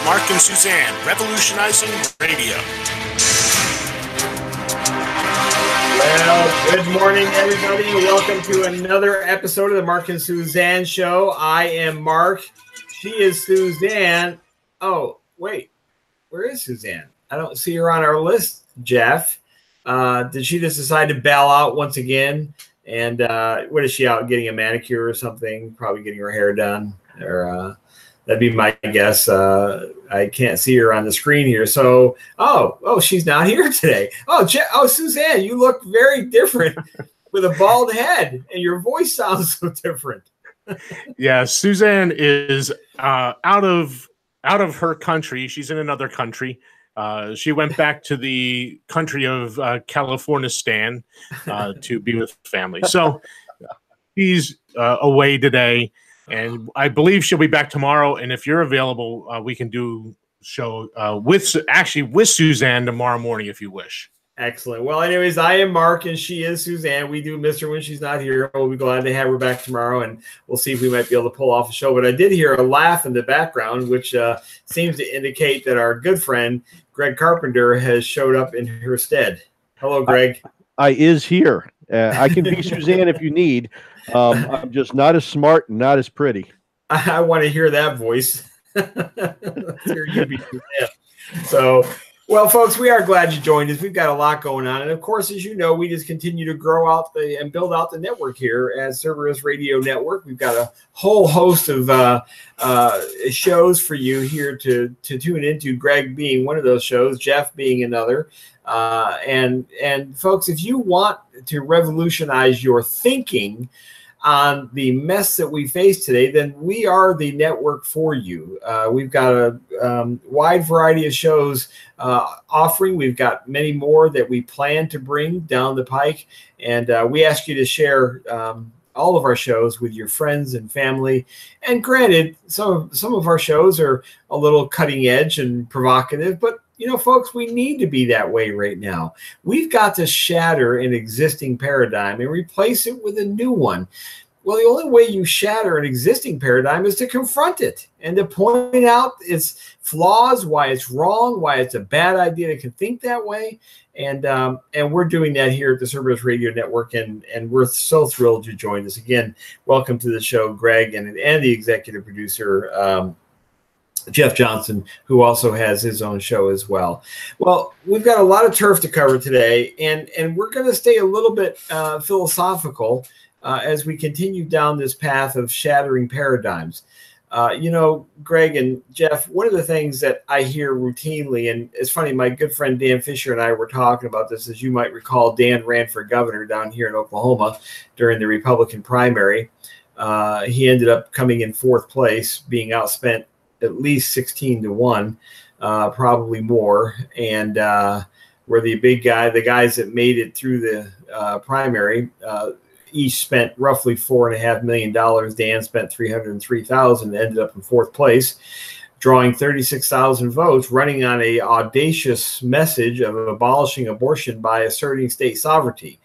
Mark and Suzanne, revolutionizing radio. Well, good morning, everybody. Welcome to another episode of the Mark and Suzanne Show. I am Mark. She is Suzanne. Oh, wait. Where is Suzanne? I don't see her on our list, Jeff. Did she just decide to bail out once again? And what is she out getting a manicure or something? Probably getting her hair done. Or that'd be my guess. I can't see her on the screen here. So, oh, she's not here today. Oh, Suzanne, you look very different with a bald head, and your voice sounds so different. Yeah, Suzanne is out of her country. She's in another country. She went back to the country of Californistan to be with family. So she's away today. And I believe she'll be back tomorrow. And if you're available, we can do show with Suzanne tomorrow morning if you wish. Excellent. Well, anyways, I am Mark and she is Suzanne. We do miss her when she's not here. We'll be glad to have her back tomorrow, and we'll see if we might be able to pull off a show. But I did hear a laugh in the background, which seems to indicate that our good friend Greg Carpenter has showed up in her stead. Hello, Greg. I is here. I can be Suzanne if you need. I'm just not as smart and not as pretty. I want to hear that voice. Let's hear you be Suzanne. So, well, folks, we are glad you joined us. We've got a lot going on. And, of course, as you know, we just continue to grow out and build out the network here at Cerberus Radio Network. We've got a whole host of shows for you here to tune into, Greg being one of those shows, Jeff being another. And folks, if you want to revolutionize your thinking on the mess that we face today, then we are the network for you. We've got a wide variety of shows offering. We've got many more that we plan to bring down the pike. And we ask you to share all of our shows with your friends and family. And granted, some of our shows are a little cutting edge and provocative, but you know, folks, we need to be that way right now. We've got to shatter an existing paradigm and replace it with a new one. Well, the only way you shatter an existing paradigm is to confront it and to point out its flaws, why it's wrong, why it's a bad idea to think that way. And we're doing that here at the Cerberus Radio Network, and we're so thrilled you joined us. Again, welcome to the show, Greg, and the executive producer, Jeff Johnson, who also has his own show as well. Well, we've got a lot of turf to cover today, and we're going to stay a little bit philosophical as we continue down this path of shattering paradigms. You know, Greg and Jeff, one of the things that I hear routinely, and it's funny, my good friend Dan Fisher and I were talking about this. As you might recall, Dan ran for governor down here in Oklahoma during the Republican primary. He ended up coming in fourth place, being outspent at least 16-1, probably more. And where the guys that made it through the primary, each spent roughly $4.5 million. Dan spent $303,000, ended up in fourth place, drawing 36,000 votes, running on a audacious message of abolishing abortion by asserting state sovereignty.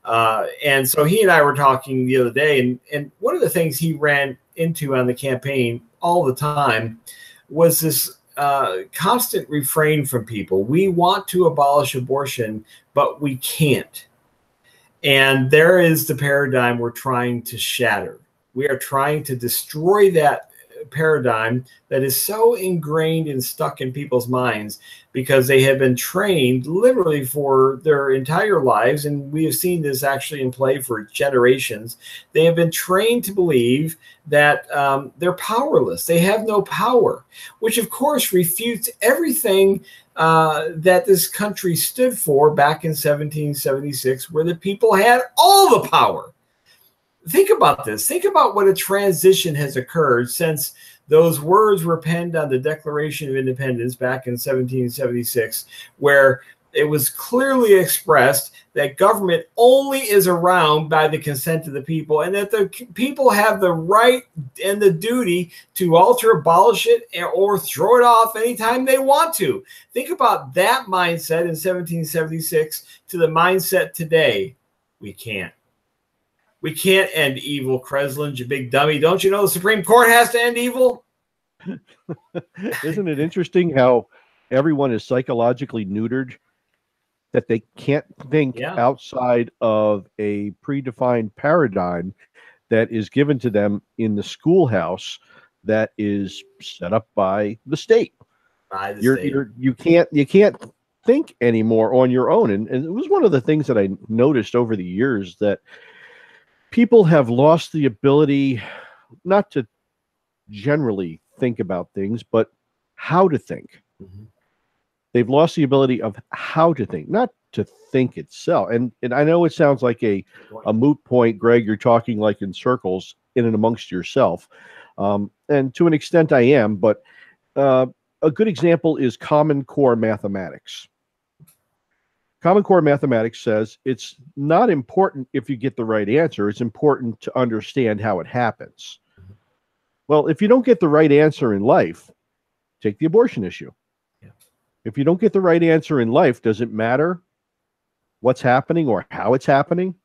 And so he and I were talking the other day, and one of the things he ran into on the campaign all the time was this constant refrain from people. We want to abolish abortion, but we can't. And there is the paradigm we're trying to shatter. We are trying to destroy that paradigm that is so ingrained and stuck in people's minds because they have been trained literally for their entire lives. And we have seen this actually in play for generations. They have been trained to believe that they're powerless. They have no power, which of course refutes everything that this country stood for back in 1776, where the people had all the power. Think about this. Think about what a transition has occurred since those words were penned on the Declaration of Independence back in 1776, where it was clearly expressed that government only is around by the consent of the people, and that the people have the right and the duty to alter, abolish it, or throw it off anytime they want to. Think about that mindset in 1776 to the mindset today. We can't. We can't end evil, Kreslin, you big dummy. Don't you know the Supreme Court has to end evil? Isn't it interesting how everyone is psychologically neutered, that they can't think outside of a predefined paradigm that is given to them in the schoolhouse that is set up by the state. You can't think anymore on your own. And it was one of the things that I noticed over the years, that people have lost the ability not to generally think about things, but how to think. Mm-hmm. They've lost the ability of how to think, not to think itself. And I know it sounds like a moot point, Greg. You're talking like in circles in and amongst yourself. And to an extent I am, but a good example is Common Core mathematics. Common Core mathematics says it's not important if you get the right answer. It's important to understand how it happens. Mm-hmm. Well, if you don't get the right answer in life, take the abortion issue. Yeah. If you don't get the right answer in life, does it matter what's happening or how it's happening?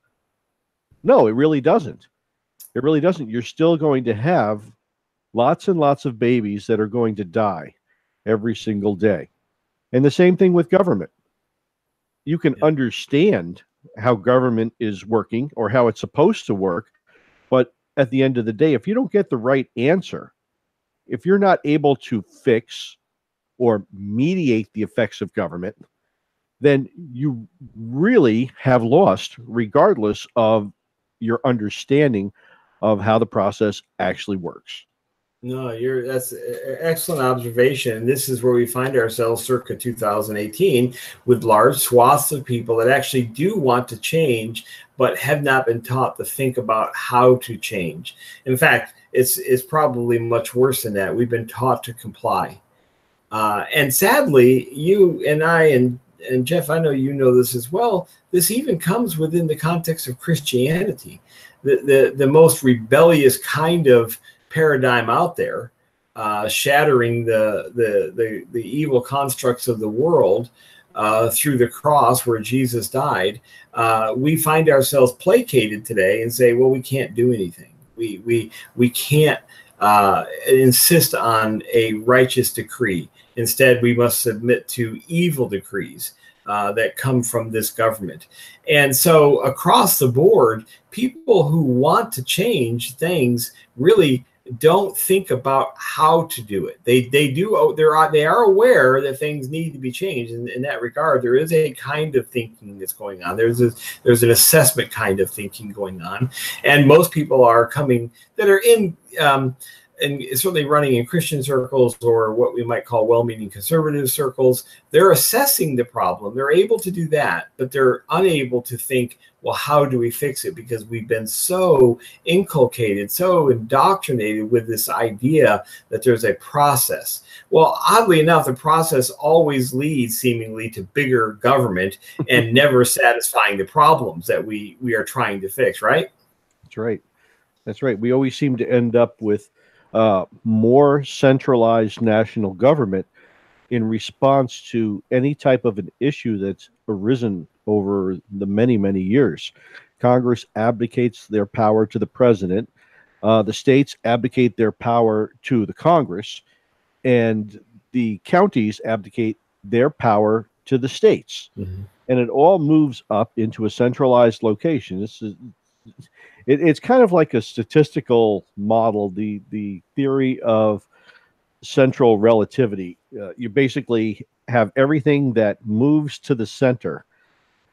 No, it really doesn't. It really doesn't. You're still going to have lots and lots of babies that are going to die every single day. And the same thing with government. You can understand how government is working or how it's supposed to work, but at the end of the day, if you don't get the right answer, if you're not able to fix or mediate the effects of government, then you really have lost, regardless of your understanding of how the process actually works. No, that's an excellent observation. And this is where we find ourselves circa 2018, with large swaths of people that actually do want to change, but have not been taught to think about how to change. In fact, it's probably much worse than that. We've been taught to comply. And sadly, you and I, and Jeff, I know you know this as well, this even comes within the context of Christianity. The most rebellious kind of paradigm out there, shattering the evil constructs of the world through the cross where Jesus died. We find ourselves placated today and say, well, we can't do anything. We can't insist on a righteous decree. Instead, we must submit to evil decrees that come from this government. And so across the board, people who want to change things really don't think about how to do it. They are aware that things need to be changed. In that regard, there is a kind of thinking that's going on. There's an assessment kind of thinking going on, and most people are coming that are in and certainly running in Christian circles, or what we might call well-meaning conservative circles. They're assessing the problem. They're able to do that, but they're unable to think, well, how do we fix it? Because we've been so inculcated, so indoctrinated with this idea that there's a process. Well, oddly enough, the process always leads seemingly to bigger government and never satisfying the problems that we are trying to fix, right? That's right. That's right. We always seem to end up with more centralized national government in response to any type of an issue that's arisen over the many, many years. Congress abdicates their power to the president. The states abdicate their power to the Congress, and the counties abdicate their power to the states. Mm-hmm. And it all moves up into a centralized location. It's kind of like a statistical model, the theory of central relativity. You basically have everything that moves to the center.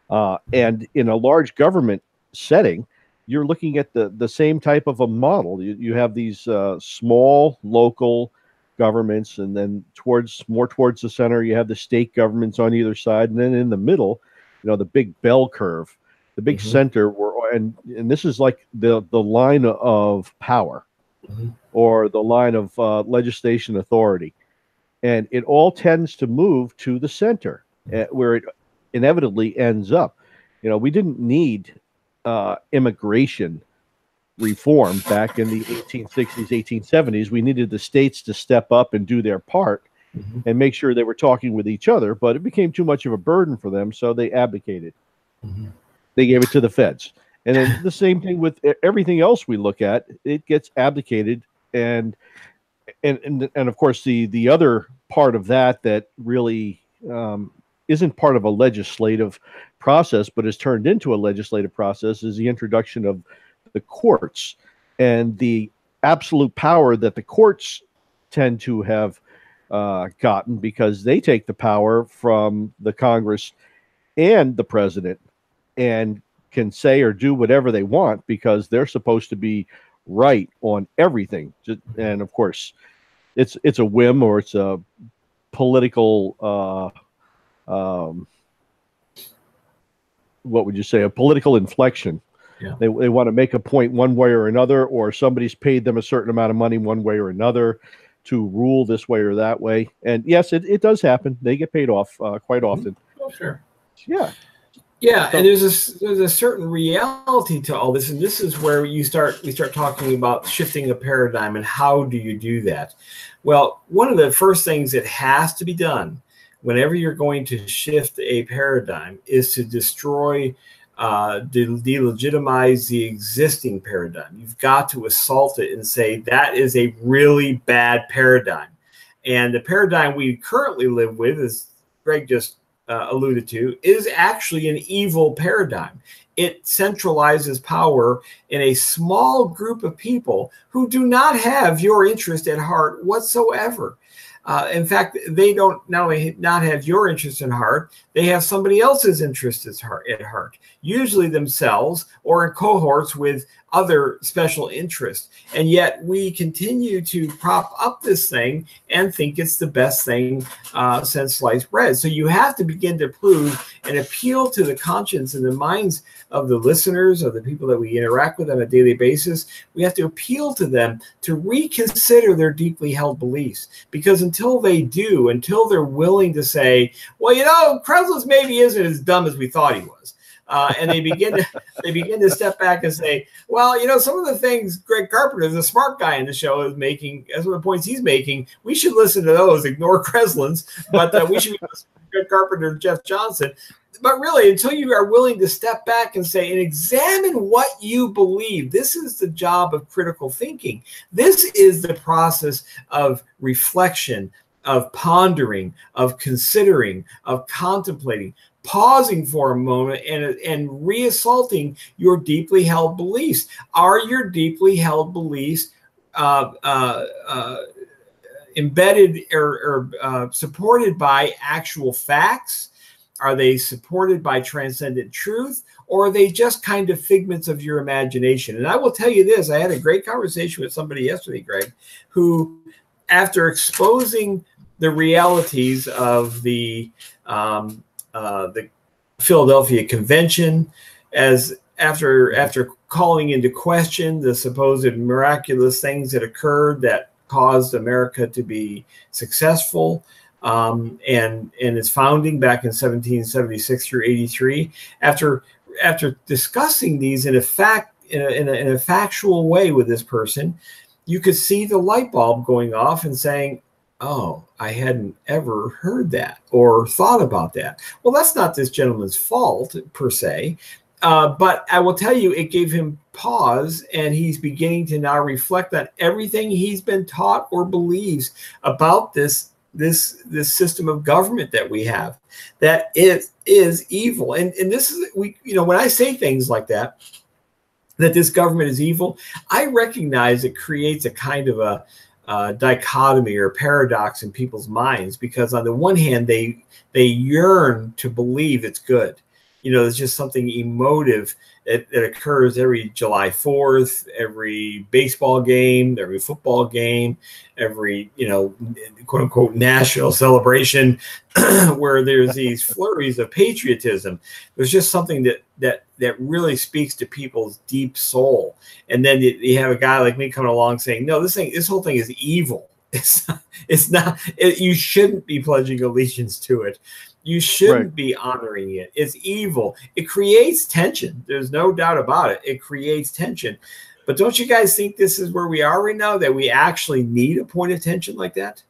And in a large government setting, you're looking at the same type of a model. You have these small local governments, and then more towards the center, you have the state governments on either side. And then in the middle, the big bell curve, the big mm-hmm. center, and this is like the line of power mm-hmm. or the line of legislation authority. And it all tends to move to the center where it inevitably ends up. We didn't need immigration reform back in the 1860s, 1870s. We needed the states to step up and do their part mm-hmm. and make sure they were talking with each other, but it became too much of a burden for them, so they abdicated. Mm-hmm. They gave it to the feds. And then the same thing with everything else we look at, it gets abdicated, and and of course the other part of that really isn't part of a legislative process, but has turned into a legislative process, is the introduction of the courts and the absolute power that the courts tend to have gotten, because they take the power from the Congress and the president and can say or do whatever they want because they're supposed to be right on everything. And of course, it's a whim, or it's a political what would you say, a political inflection. Yeah. They want to make a point one way or another, or somebody's paid them a certain amount of money one way or another to rule this way or that way. And yes, it does happen. They get paid off quite often. Oh, sure. Yeah. Yeah, and there's a certain reality to all this, and this is where we start talking about shifting a paradigm, and how do you do that? Well, one of the first things that has to be done whenever you're going to shift a paradigm is to destroy, delegitimize the existing paradigm. You've got to assault it and say that is a really bad paradigm, and the paradigm we currently live with, as Greg just alluded to, is actually an evil paradigm. It centralizes power in a small group of people who do not have your interest at heart whatsoever. In fact, they don't not only not have your interest in heart, they have somebody else's interest at heart, usually themselves or in cohorts with other special interests. And yet we continue to prop up this thing and think it's the best thing since sliced bread. So you have to begin to prove and appeal to the conscience and the minds of the listeners, of the people that we interact with on a daily basis. We have to appeal to them to reconsider their deeply held beliefs, because until they do, until they're willing to say, well, you know, Kreslitz maybe isn't as dumb as we thought he was. And they begin to step back and say, well, you know, some of the things Greg Carpenter, the smart guy in the show, is making, as one of the points he's making, we should listen to those, ignore Kreslitz, but we should listen to Greg Carpenter and Jeff Johnson. But really, until you are willing to step back and say and examine what you believe, this is the job of critical thinking. This is the process of reflection, of pondering, of considering, of contemplating, pausing for a moment and reassaulting your deeply held beliefs. Are your deeply held beliefs embedded or supported by actual facts? Are they supported by transcendent truth, or are they just kind of figments of your imagination? And I will tell you this, I had a great conversation with somebody yesterday, Greg, who, after exposing the realities of the Philadelphia Convention, after calling into question the supposed miraculous things that occurred that caused America to be successful, and its founding back in 1776 through 83, after discussing these in a factual way with this person, you could see the light bulb going off and saying, oh, I hadn't ever heard that or thought about that. Well, that's not this gentleman's fault per se, but I will tell you, it gave him pause, and he's beginning to now reflect on everything he's been taught or believes about this system of government that we have, that it is evil. And this is, when I say things like that this government is evil, I recognize it creates a kind of a dichotomy or paradox in people's minds, because on the one hand, they yearn to believe it's good. There's just something emotive that occurs every July 4th, every baseball game, every football game, every, quote unquote, national celebration where there's these flurries of patriotism. There's just something that really speaks to people's deep soul. And then you have a guy like me coming along saying, no, this whole thing is evil. It's not, you shouldn't be pledging allegiance to it. You shouldn't be honoring it. It's evil. It creates tension. There's no doubt about it. It creates tension. But don't you guys think this is where we are right now, that we actually need a point of tension like that?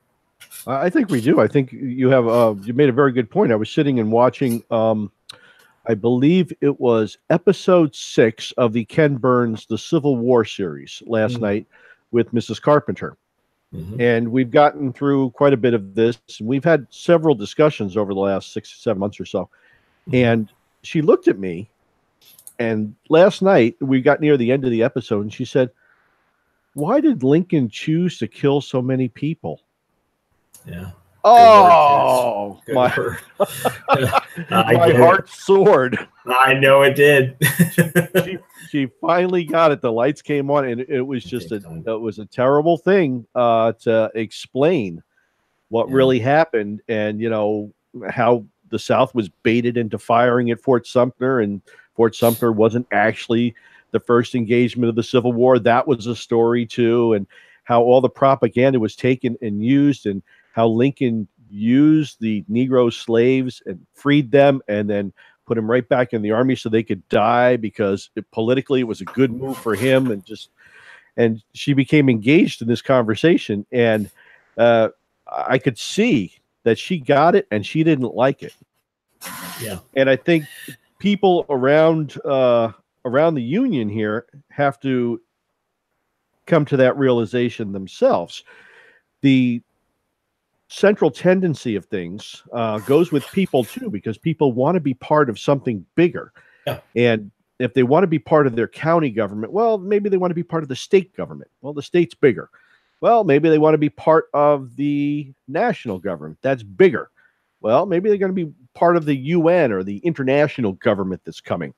I think we do. I think you have you made a very good point. I was sitting and watching, I believe it was episode 6 of the Ken Burns, the Civil War series last night with Mrs. Carpenter. And we've gotten through quite a bit of this. We've had several discussions over the last 6 or 7 months or so. And she looked at me, and last night we got near the end of the episode, and she said, "Why did Lincoln choose to kill so many people?" Yeah. Oh, my heart soared. I know it did. she finally got it. The lights came on, and it was just it was a terrible thing to explain what really happened, and how the South was baited into firing at Fort Sumter, and Fort Sumter wasn't actually the first engagement of the Civil War. That was a story too, and how all the propaganda was taken and used, and how Lincoln used the Negro slaves and freed them and then put them right back in the army so they could die because politically it was a good move for him. And she became engaged in this conversation, and I could see that she got it and she didn't like it. Yeah. And I think people around the Union here have to come to that realization themselves. The central tendency of things goes with people too, because people want to be part of something bigger. Yeah. And if they want to be part of their county government, well, maybe they want to be part of the state government. Well, the state's bigger. Well, maybe they want to be part of the national government. That's bigger. Well, maybe they're going to be part of the UN or the international government that's coming.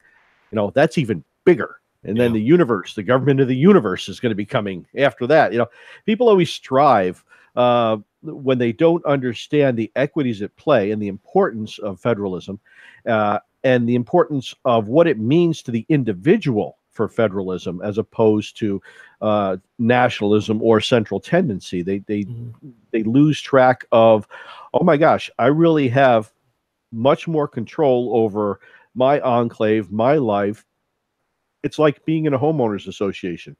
That's even bigger. And then the universe, the government of the universe is going to be coming after that. People always strive when they don't understand the equities at play and the importance of federalism and the importance of what it means to the individual for federalism as opposed to nationalism or central tendency. They lose track of, oh my gosh, I really have much more control over my enclave, my life. It's like being in a homeowners association.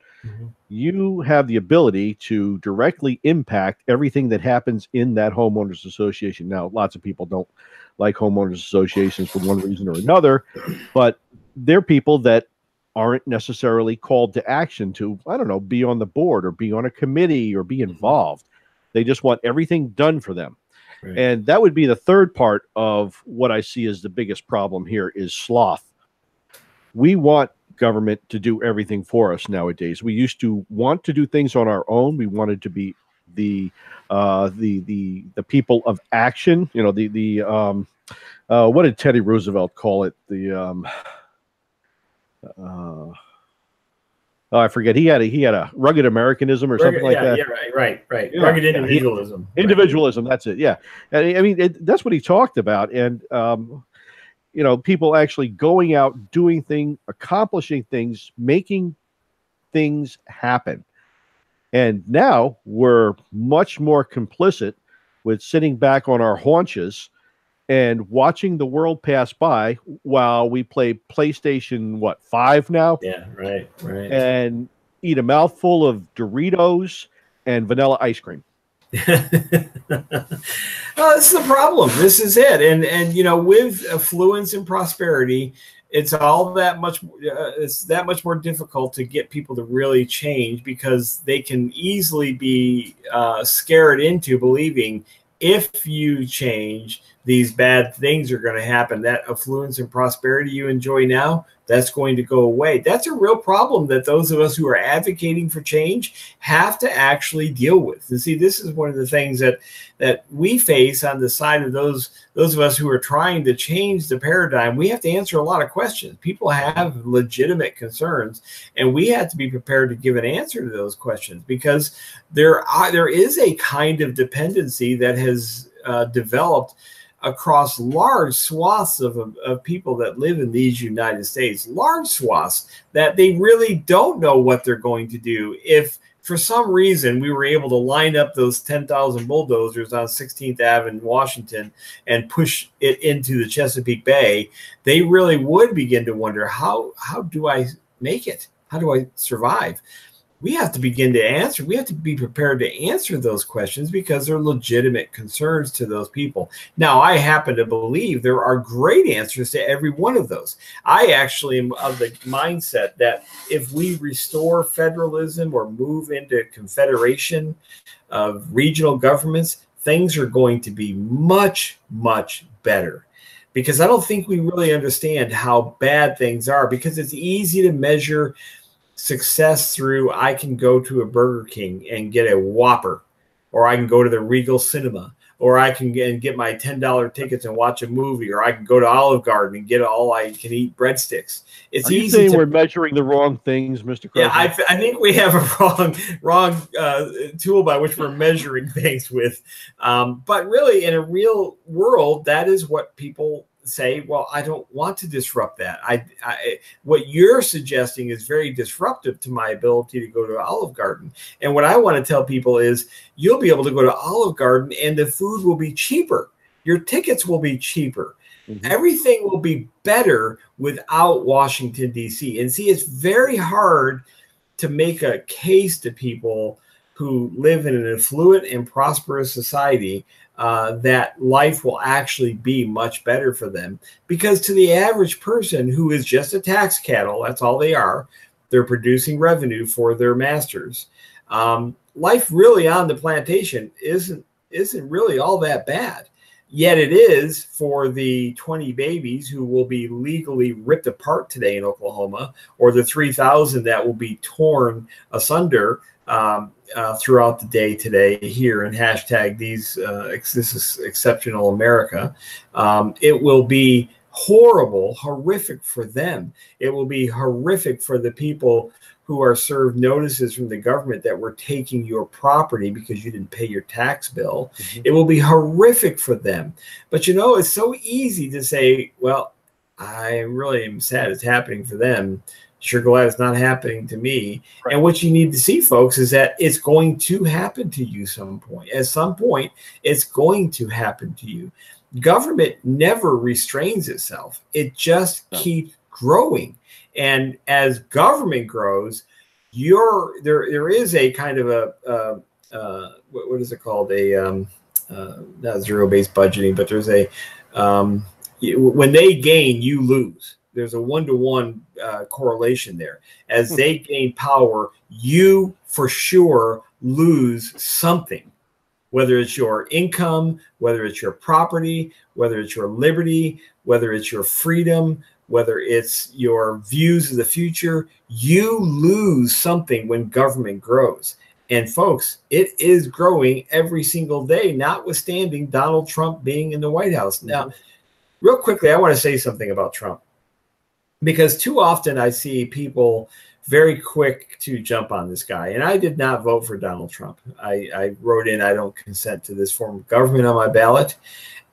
You have the ability to directly impact everything that happens in that homeowners association. Now, lots of people don't like homeowners associations for one reason or another, but they're people that aren't necessarily called to action to, I don't know, be on the board or be on a committee or be involved. They just want everything done for them. Right. And that would be the third part of what I see as the biggest problem here is sloth. We want government to do everything for us nowadays. We used to want to do things on our own. We wanted to be the people of action. What did Teddy Roosevelt call it? I forget. He had a rugged Americanism or something like that. Yeah, right. Rugged individualism. Individualism. That's it. Yeah, and I mean that's what he talked about. And people actually going out, doing things, accomplishing things, making things happen. And now we're much more complicit with sitting back on our haunches and watching the world pass by while we play PlayStation, 5 now? Yeah, right. And eat a mouthful of Doritos and vanilla ice cream. Well, this is the problem. This is it. And with affluence and prosperity, it's all that much. It's that much more difficult to get people to really change because they can easily be scared into believing if you change, these bad things are going to happen. That affluence and prosperity you enjoy now, that's going to go away. That's a real problem that those of us who are advocating for change have to actually deal with. And see, this is one of the things that we face on the side of those of us who are trying to change the paradigm. We have to answer a lot of questions. People have legitimate concerns, and we have to be prepared to give an answer to those questions because there is a kind of dependency that has developed across large swaths of people that live in these United States, large swaths that they really don't know what they're going to do. If for some reason we were able to line up those 10,000 bulldozers on 16th Ave in Washington and push it into the Chesapeake Bay, they really would begin to wonder, how do I make it? How do I survive? we have to begin to answer. We have to be prepared to answer those questions because they're legitimate concerns to those people. Now, I happen to believe there are great answers to every one of those. I actually am of the mindset that if we restore federalism or move into confederation of regional governments, things are going to be much, much better. Because I don't think we really understand how bad things are, because it's easy to measure success through I can go to a Burger King and get a Whopper, or I can go to the Regal Cinema, or I can get my $10 tickets and watch a movie, or I can go to Olive Garden and get all I can eat breadsticks. It's Are you easy saying to, we're measuring the wrong things, Mr. yeah, President? I think we have a wrong tool by which we're measuring things with. But really, in a real world, that is what people say. Well, I don't want to disrupt that. What you're suggesting is very disruptive to my ability to go to Olive Garden. And what I want to tell people is you'll be able to go to Olive Garden and the food will be cheaper. Your tickets will be cheaper. Mm-hmm. Everything will be better without Washington, D.C. And see, it's very hard to make a case to people who live in an affluent and prosperous society that life will actually be much better for them. Because to the average person who is just a tax cattle, that's all they are, they're producing revenue for their masters. Life really on the plantation isn't really all that bad. Yet it is for the 20 babies who will be legally ripped apart today in Oklahoma, or the 3,000 that will be torn asunder throughout the day today here, and hashtag this is exceptional America. It will be horrible, horrific for them. It will be horrific for the people who are served notices from the government that we're taking your property because you didn't pay your tax bill. Mm-hmm. It will be horrific for them. But you know, it's so easy to say, well, I really am sad it's happening for them. Sure glad it's not happening to me. Right. And what you need to see, folks, is that it's going to happen to you some point. At some point, it's going to happen to you. Government never restrains itself. It just keeps growing. And as government grows, there is a kind of a what is it called? Not zero-based budgeting, but there's a when they gain, you lose. There's a 1-to-1 correlation there. As they gain power, you for sure lose something, whether it's your income, whether it's your property, whether it's your liberty, whether it's your freedom, whether it's your views of the future. You lose something when government grows. And folks, it is growing every single day, notwithstanding Donald Trump being in the White House. Now, real quickly, I want to say something about Trump, because too often I see people very quick to jump on this guy. And I did not vote for Donald Trump. I wrote in, I don't consent to this form of government on my ballot.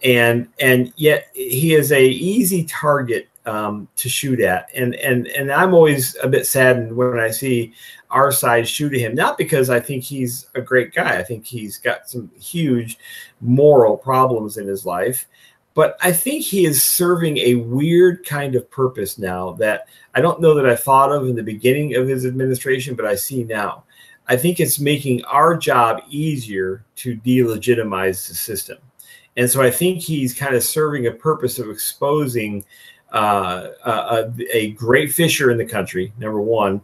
And yet he is a easy target to shoot at. And I'm always a bit saddened when I see our side shoot at him, not because I think he's a great guy. I think he's got some huge moral problems in his life. But I think he is serving a weird kind of purpose now that I don't know that I thought of in the beginning of his administration, but I see now. I think it's making our job easier to delegitimize the system. And so I think he's kind of serving a purpose of exposing a great fisher in the country, number one.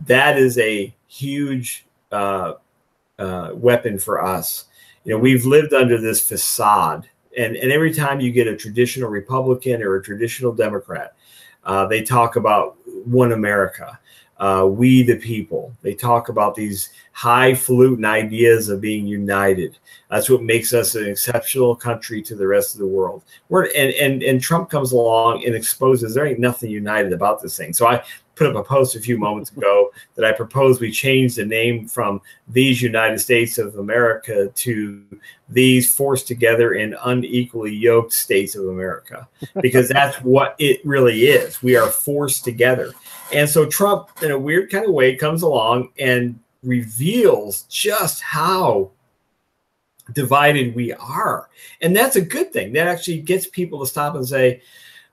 That is a huge weapon for us. You know, we've lived under this facade. And every time you get a traditional Republican or a traditional Democrat, they talk about one America, we the people. They talk about these highfalutin ideas of being united. That's what makes us an exceptional country to the rest of the world. And Trump comes along and exposes there ain't nothing united about this thing. So I put up a post a few moments ago that I propose we change the name from these United States of America to these forced together and unequally yoked states of America, because that's what it really is. We are forced together. And so Trump, in a weird kind of way, comes along and reveals just how divided we are. And that's a good thing. That actually gets people to stop and say,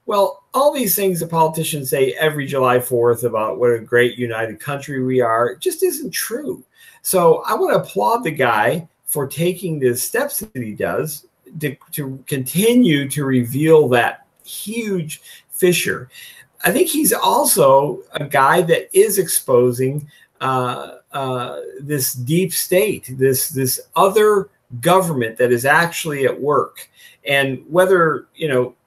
Well, all these things the politicians say every July 4th about what a great united country we are just isn't true. So I want to applaud the guy for taking the steps that he does to continue to reveal that huge fissure. I think he's also a guy that is exposing this deep state, this other government that is actually at work. And whether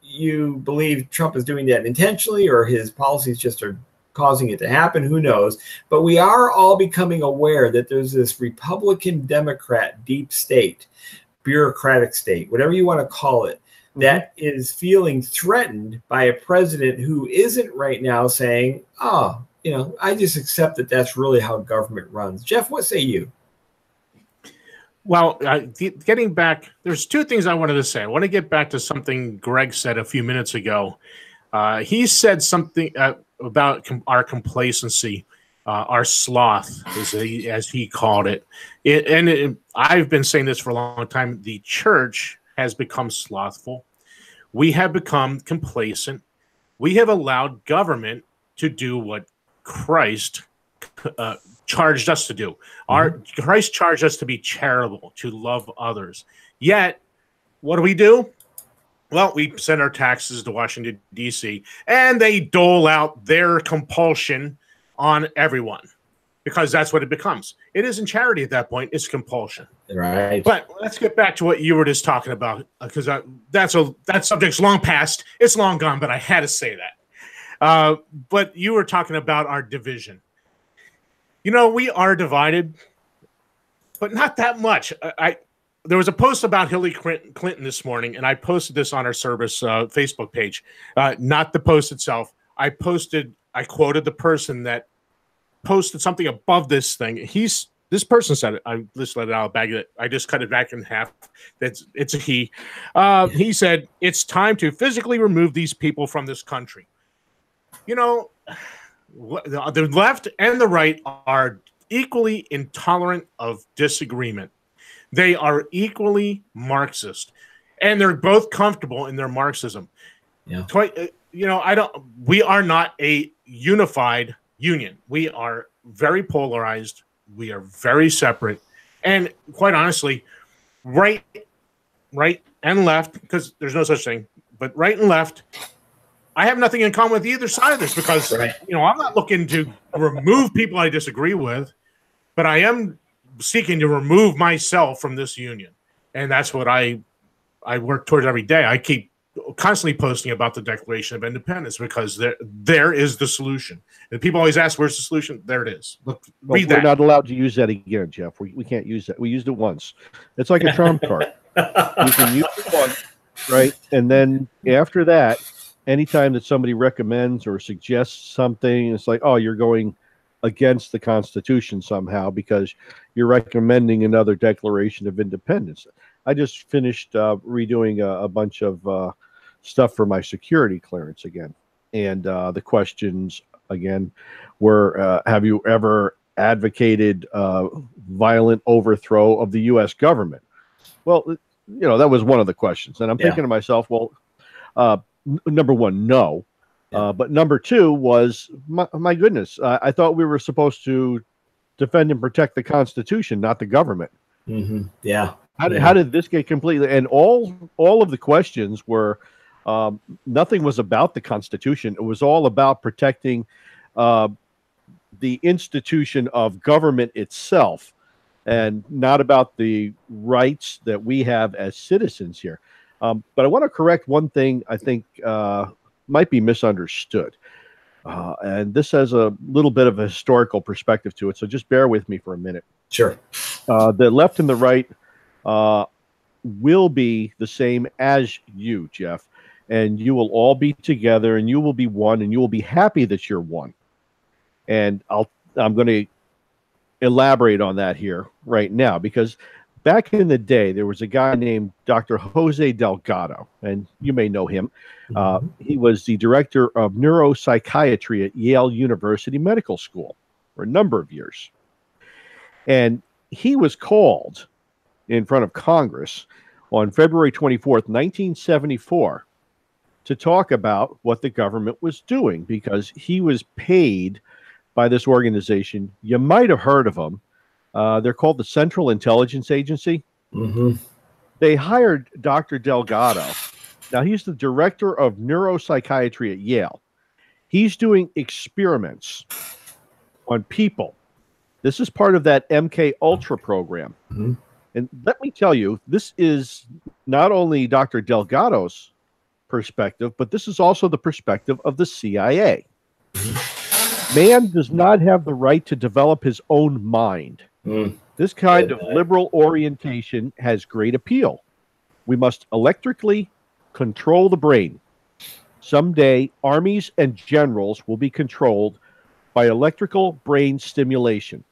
you believe Trump is doing that intentionally or his policies just are causing it to happen, who knows? But we are all becoming aware that there's this Republican Democrat deep state, bureaucratic state, whatever you want to call it, that is feeling threatened by a president who isn't right now saying, oh, I just accept that that's really how government runs. Jeff, what say you? Well, getting back, there's two things I wanted to say. I want to get back to something Greg said a few minutes ago. He said something about our complacency, our sloth, as he called it. I've been saying this for a long time. The church has become slothful. We have become complacent. We have allowed government to do what Christ charged us to do. Christ charged us to be charitable, to love others. Yet, what do? Well, we send our taxes to Washington, D.C., and they dole out their compulsion on everyone because that's what it becomes. It isn't charity at that point. It's compulsion. Right. But let's get back to what you were just talking about because that subject's long past. It's long gone, but I had to say that. But you were talking about our division. We are divided, but not that much. There was a post about Hillary Clinton this morning, and I posted this on our service Facebook page. Not the post itself. I quoted the person that posted something above this thing. This person said it. I just let it out of the bag. I just cut it back in half. It's a he. He said, it's time to physically remove these people from this country. The left and the right are equally intolerant of disagreement. They are equally Marxist, and they're both comfortable in their Marxism. Yeah. We are not a unified union. We are very polarized. We are very separate. And quite honestly, right and left, because there's no such thing, but right and left, I have nothing in common with either side of this because, I'm not looking to remove people I disagree with, but I am seeking to remove myself from this union. And that's what I work towards every day. I keep constantly posting about the Declaration of Independence because there is the solution. And people always ask, where's the solution? There it is. Look, read that. We're not allowed to use that again, Jeff. We can't use that. We used it once. It's like a trump card. You can use it once, right? And then after that, anytime that somebody recommends or suggests something, it's like, oh, you're going against the Constitution somehow because you're recommending another Declaration of Independence. I just finished redoing a bunch of stuff for my security clearance again. And the questions, again, were, have you ever advocated violent overthrow of the U.S. government? Well, that was one of the questions. And I'm thinking to myself, well, number one, no. But number two was, my goodness, I thought we were supposed to defend and protect the Constitution, not the government. Mm-hmm. Yeah. How did this get completely? And all of the questions were, nothing was about the Constitution. It was all about protecting the institution of government itself, and not about the rights that we have as citizens here. But I want to correct one thing I think might be misunderstood. And this has a little bit of a historical perspective to it, so just bear with me for a minute. Sure. The left and the right will be the same as you, Jeff, and you will all be together, and you will be one, and you will be happy that you're one. And I'm going to elaborate on that here right now, because back in the day, there was a guy named Dr. Jose Delgado, and you may know him. He was the director of neuropsychiatry at Yale University Medical School for a number of years. And he was called in front of Congress on February 24th, 1974, to talk about what the government was doing because he was paid by this organization. You might have heard of them. They're called the Central Intelligence Agency. Mm-hmm. They hired Dr. Delgado. Now, he's the director of neuropsychiatry at Yale. He's doing experiments on people. This is part of that MK Ultra program. Mm-hmm. And let me tell you, this is not only Dr. Delgado's perspective, but this is also the perspective of the CIA. Man does not have the right to develop his own mind. This kind of liberal orientation has great appeal. We must electrically control the brain. Someday, armies and generals will be controlled by electrical brain stimulation.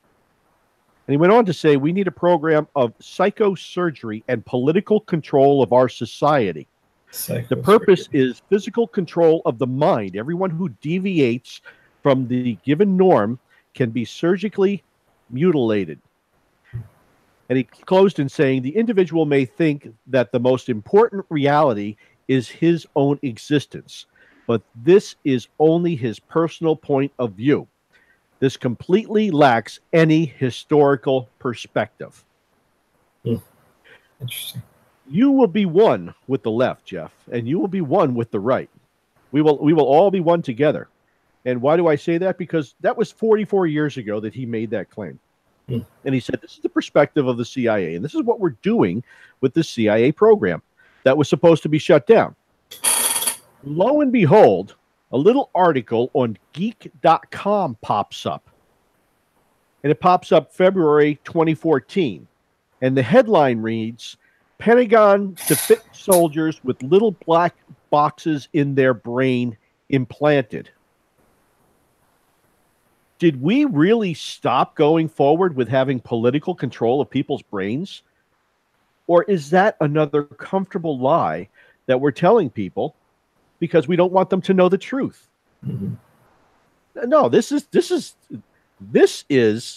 And he went on to say, we need a program of psychosurgery and political control of our society. The purpose is physical control of the mind. Everyone who deviates from the given norm can be surgically mutilated. And he closed in saying, the individual may think that the most important reality is his own existence, but this is only his personal point of view. This completely lacks any historical perspective. Interesting. You will be one with the left, Jeff, and you will be one with the right. We will all be one together. And why do I say that? Because that was 44 years ago that he made that claim. And he said, this is the perspective of the CIA, and this is what we're doing with the CIA program that was supposed to be shut down. Lo and behold, a little article on geek.com pops up. And it pops up February 2014. And the headline reads, Pentagon to fit soldiers with little black boxes in their brain implanted. Did we really stop going forward with having political control of people's brains? Or is that another comfortable lie that we're telling people because we don't want them to know the truth? No, this is,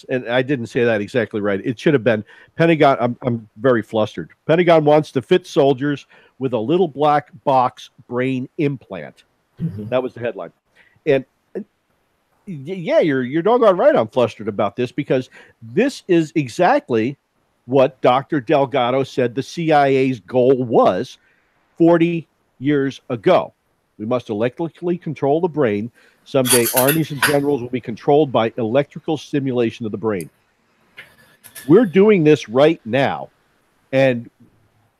and I didn't say that exactly right. It should have been Pentagon. I'm very flustered. Pentagon wants to fit soldiers with a little black box brain implant. That was the headline. And yeah, you're doggone right. I'm flustered about this because this is exactly what Dr. Delgado said the CIA's goal was 40 years ago. We must electrically control the brain. Someday, armies and generals will be controlled by electrical stimulation of the brain. We're doing this right now. And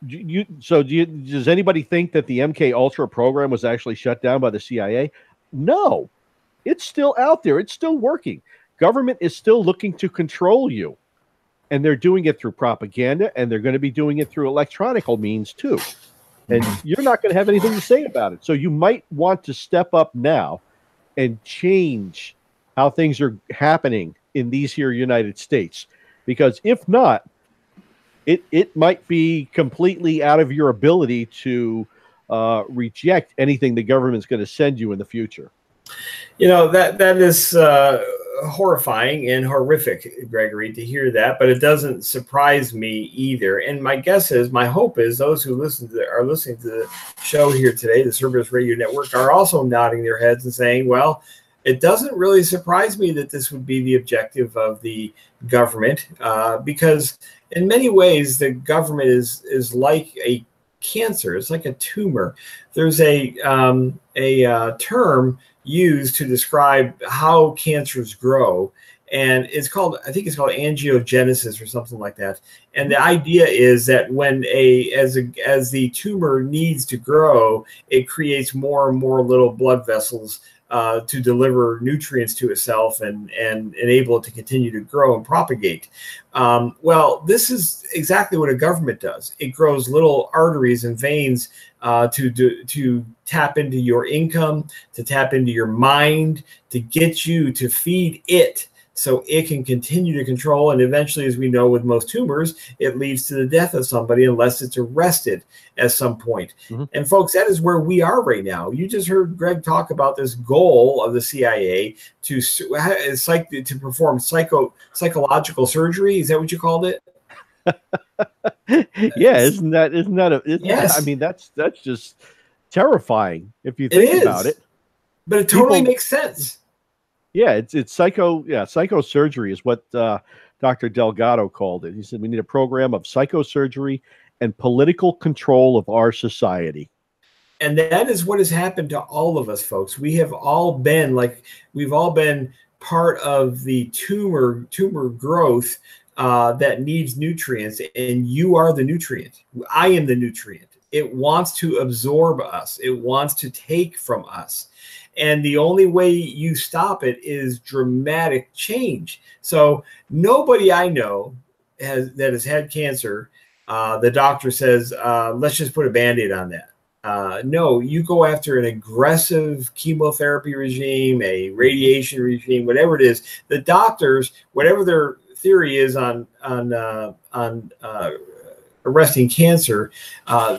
does anybody think that the MK Ultra program was actually shut down by the CIA? No. It's still out there. It's still working. Government is still looking to control you. And they're doing it through propaganda, and they're going to be doing it through electronic means too. And you're not going to have anything to say about it. So you might want to step up now and change how things are happening in these here United States. Because if not, it might be completely out of your ability to reject anything the government's going to send you in the future. You know, that is horrifying and horrific, Gregory, to hear that, but it doesn't surprise me either. And my guess is, my hope is, those who are listening to the show here today, the Cerberus Radio Network, are also nodding their heads and saying, well, it doesn't really surprise me that this would be the objective of the government, because in many ways the government is like a cancer. It's like a tumor. There's a term used to describe how cancers grow, and I think it's called angiogenesis or something like that. And the idea is that when as the tumor needs to grow, it creates more and more little blood vessels to deliver nutrients to itself and enable it to continue to grow and propagate. Well, this is exactly what a government does. It grows little arteries and veins to tap into your income, to tap into your mind, to get you to feed it so it can continue to control. And eventually, as we know with most tumors, it leads to the death of somebody unless it's arrested at some point. And folks, that is where we are right now. You just heard Greg talk about this goal of the CIA to perform psychological surgery. Is that what you called it? Yeah, isn't that Yes. I mean, that's just terrifying if you think about it. But it totally makes sense. Yeah, it's psychosurgery is what Dr. Delgado called it. He said we need a program of psychosurgery and political control of our society. And that is what has happened to all of us, folks. We've all been part of the tumor growth that needs nutrients, and you are the nutrient. I am the nutrient. It wants to absorb us. It wants to take from us. And the only way you stop it is dramatic change. So nobody I know that has had cancer, the doctor says, let's just put a Band-Aid on that. No, you go after an aggressive chemotherapy regime, a radiation regime, whatever it is. The doctors, whatever their theory is on arresting cancer,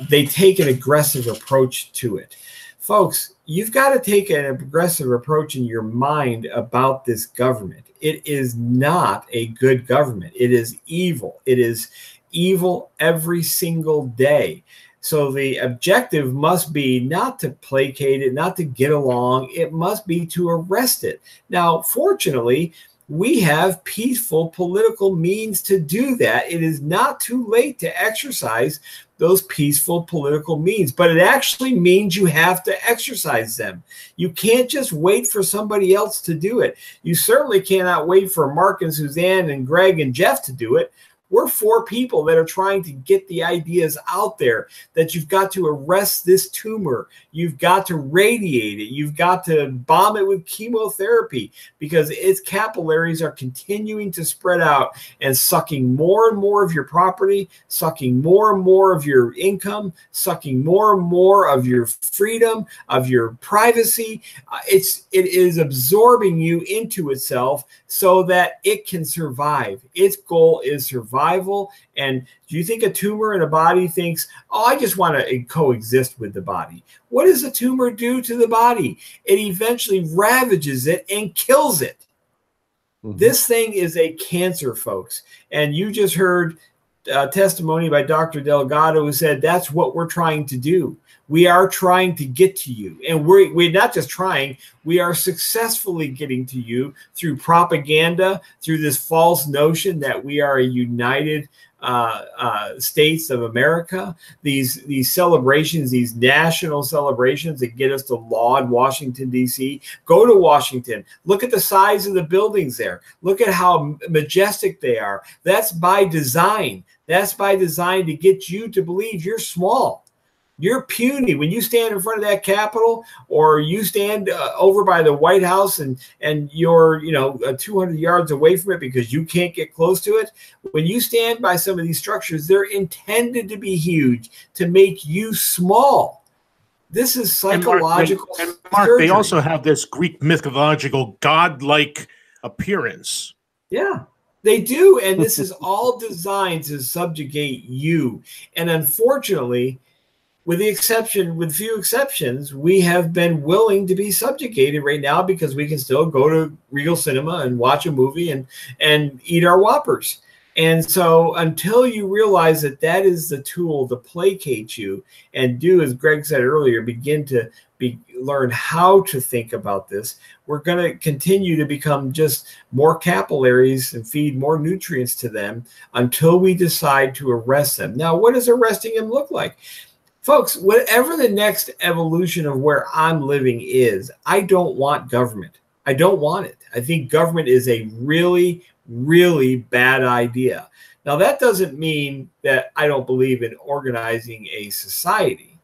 they take an aggressive approach to it. Folks, you've got to take an aggressive approach in your mind about this government. It is not a good government. It is evil. It is evil every single day. So the objective must be not to placate it, not to get along. It must be to arrest it. Now, fortunately, we have peaceful political means to do that. It is not too late to exercise those peaceful political means, but it actually means you have to exercise them. You can't just wait for somebody else to do it. You certainly cannot wait for Mark and Suzanne and Greg and Jeff to do it. We're 4 people that are trying to get the ideas out there that you've got to arrest this tumor. You've got to radiate it. You've got to bomb it with chemotherapy because its capillaries are continuing to spread out and sucking more and more of your property, sucking more and more of your income, sucking more and more of your freedom, of your privacy. It is absorbing you into itself so that it can survive. Its goal is survival. And do you think a tumor in a body thinks, oh, I just want to coexist with the body? What does a tumor do to the body? It eventually ravages it and kills it. Mm-hmm. This thing is a cancer, folks. And you just heard testimony by Dr. Delgado who said that's what we're trying to do. We are trying to get to you. And we're not just trying, we are successfully getting to you through propaganda, through this false notion that we are a united states of America. These celebrations, these national celebrations that get us to laud Washington, D.C. Go to Washington. Look at the size of the buildings there. Look at how majestic they are. That's by design. That's by design to get you to believe you're small. You're puny. When you stand in front of that Capitol or you stand over by the White House and you're 200 yards away from it because you can't get close to it. When you stand by some of these structures, they're intended to be huge to make you small. This is psychological. And Mark, they also have this Greek mythological godlike appearance. Yeah. They do. And this is all designed to subjugate you. And unfortunately, with few exceptions, we have been willing to be subjugated right now because we can still go to Regal Cinema and watch a movie and eat our Whoppers. And so until you realize that that is the tool to placate you and do, as Greg said earlier, begin to learn how to think about this, we're going to continue to become just more capillaries and feed more nutrients to them until we decide to arrest them. Now, what does arresting them look like? Folks, whatever the next evolution of where I'm living is, I don't want government. I don't want it. I think government is a really, really bad idea. Now, that doesn't mean that I don't believe in organizing a society,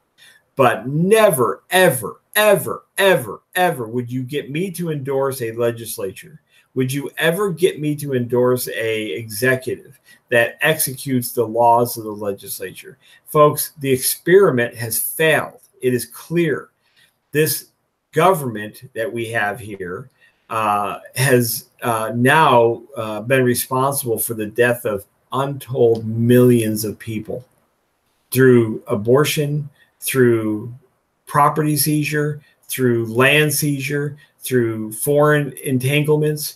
but never, ever, ever, ever, ever would you get me to endorse a legislature. Would you ever get me to endorse a executive that executes the laws of the legislature? Folks, the experiment has failed. It is clear. This government that we have here has now been responsible for the death of untold millions of people through abortion, through property seizure, through land seizure, through foreign entanglements.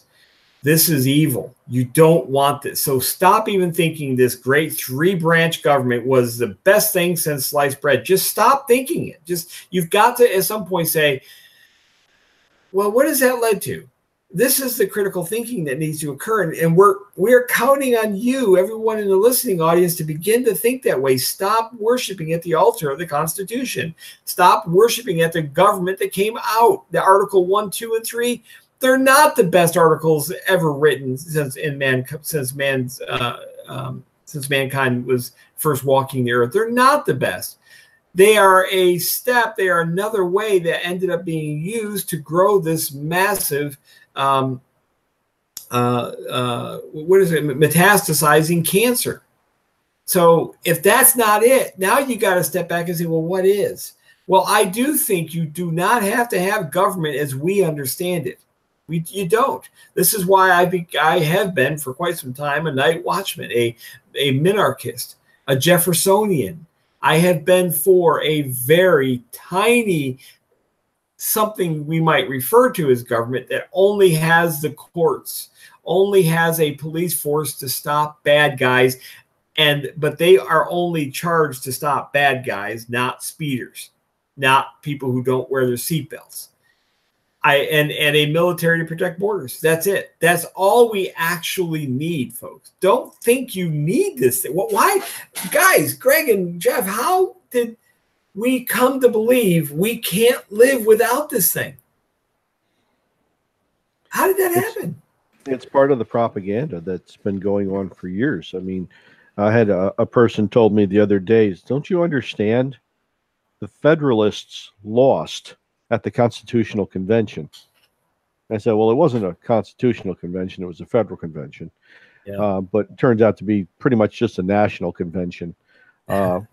This is evil. You don't want this. So stop even thinking this great 3-branch government was the best thing since sliced bread. Just stop thinking it. You've got to at some point say, well, what has that led to? This is the critical thinking that needs to occur. And we're counting on you, everyone in the listening audience, to begin to think that way. Stop worshiping at the altar of the Constitution. Stop worshiping at the government that came out. The Article 1, 2, and 3, they're not the best articles ever written since mankind was first walking the earth. They're not the best. They are a step. They are another way that ended up being used to grow this massive, metastasizing cancer. So if that's not it, now you got to step back and say, well, what is? Well, I do think you do not have to have government as we understand it. You don't. This is why I have been for quite some time a night watchman, a minarchist, a Jeffersonian. I have been for a very tiny, something we might refer to as government that only has the courts, only has a police force to stop bad guys, but they are only charged to stop bad guys, not speeders, not people who don't wear their seatbelts. And a military to protect borders. That's it. That's all we actually need, folks. Don't think you need this thing. Why? Guys, Greg and Jeff, how did we come to believe we can't live without this thing? How did that happen? It's part of the propaganda that's been going on for years. I mean, I had a person told me the other day, don't you understand? The Federalists lost at the Constitutional Convention. I said, well, it wasn't a constitutional convention. It was a federal convention. Yeah. But it turns out to be pretty much just a national convention,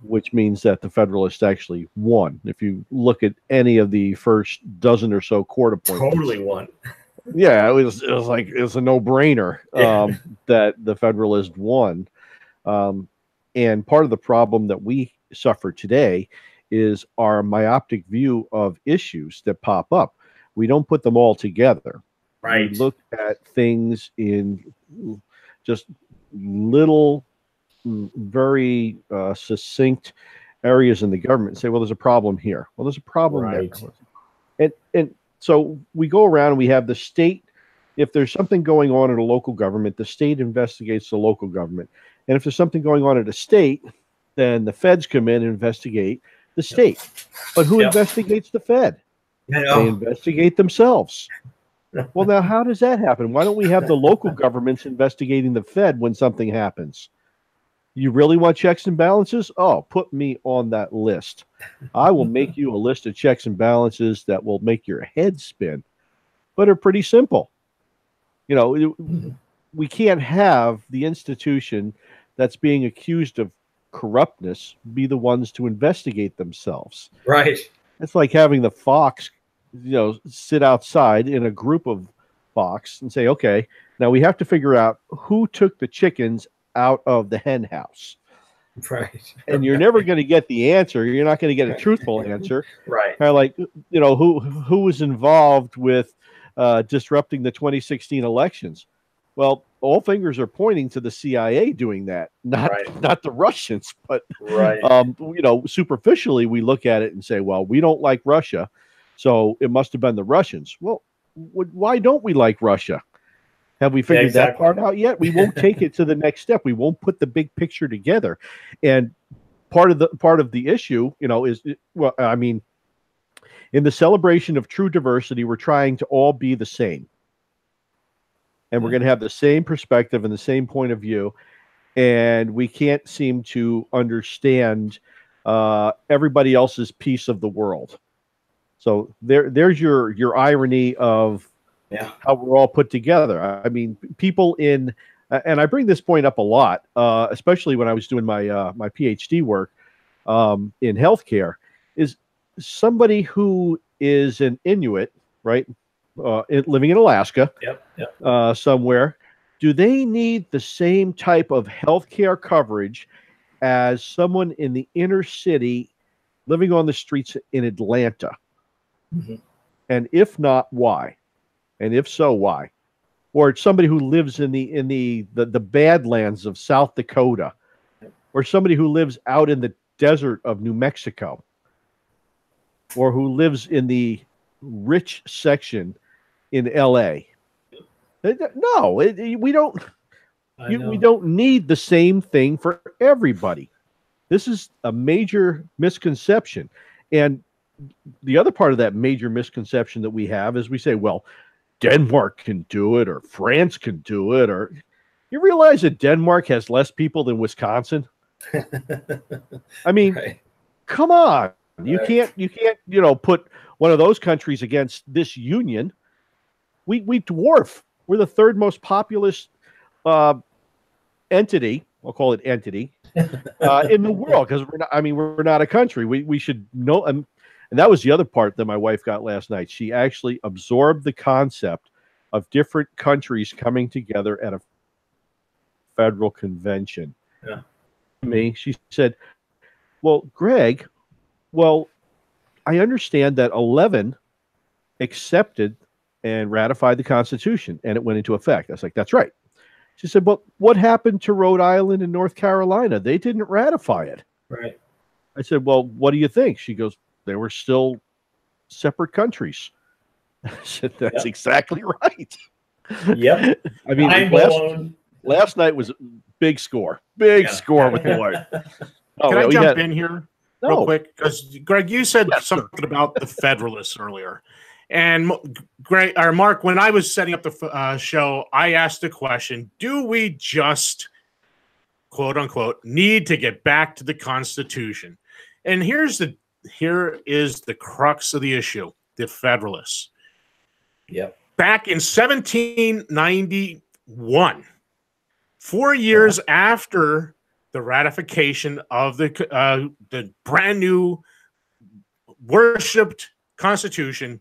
which means that the Federalists actually won. If you look at any of the first dozen or so court appointments. Totally won. Yeah, it was a no-brainer that the Federalists won. And part of the problem that we suffer today is our myopic view of issues that pop up. We don't put them all together. Right. We look at things in just little, very succinct areas in the government and say, well, there's a problem here. Well, there's a problem there. And so we go around and we have the state. If there's something going on in a local government, the state investigates the local government. And if there's something going on at a state, then the feds come in and investigate the state. But who investigates the Fed? They investigate themselves. Well, now, how does that happen? Why don't we have the local governments investigating the Fed when something happens? You really want checks and balances? Oh, put me on that list. I will make you a list of checks and balances that will make your head spin, but are pretty simple. You know, we can't have the institution that's being accused of corruptness be the ones to investigate themselves. Right. It's like having the fox, sit outside in a group of fox and say, okay, now we have to figure out who took the chickens out of the hen house. Right. And you're never going to get the answer. You're not going to get a truthful answer. Right. Kind of like, who was involved with disrupting the 2016 elections? Well, all fingers are pointing to the CIA doing that, not the Russians. But superficially, we look at it and say, well, we don't like Russia, so it must have been the Russians. Well, why don't we like Russia? Have we figured that part out yet? We won't take it to the next step. We won't put the big picture together. And part of the issue, is in the celebration of true diversity, we're trying to all be the same. And we're going to have the same perspective and the same point of view. And we can't seem to understand everybody else's piece of the world. So there's your irony of how we're all put together. I mean, people and I bring this point up a lot, especially when I was doing my my PhD work in healthcare, is somebody who is an Inuit, right? Living in Alaska, somewhere, do they need the same type of healthcare coverage as someone in the inner city living on the streets in Atlanta? Mm-hmm. And if not, why? And if so, why? or somebody who lives in the Badlands of South Dakota, or somebody who lives out in the desert of New Mexico, or who lives in the rich section in LA. No, we don't. We don't need the same thing for everybody. This is a major misconception. And the other part of that major misconception that we have is we say, well, Denmark can do it, or France can do it, or you realize that Denmark has less people than Wisconsin? I mean, right. Come on. You can't, put one of those countries against this union. We dwarf. We're the third most populous entity. I'll call it entity in the world, because we're not a country. We should know. And that was the other part that my wife got last night. She actually absorbed the concept of different countries coming together at a federal convention. Yeah. She said, well, Greg, I understand that 11 accepted and ratified the Constitution, and it went into effect. I was like, that's right. She said, but what happened to Rhode Island and North Carolina? They didn't ratify it. Right. I said, well, what do you think? She goes, they were still separate countries. I said, that's exactly right. Yep. I mean, last night was a big score. Big score with the Lord. Can I jump in here real quick? Because, Greg, you said something about the Federalists earlier. And Greg, or Mark, when I was setting up the show, I asked the question, do we just, quote unquote, need to get back to the Constitution? And here is the crux of the issue, the Federalists. Yep. Back in 1791, 4 years after the ratification of the brand new worshipped Constitution,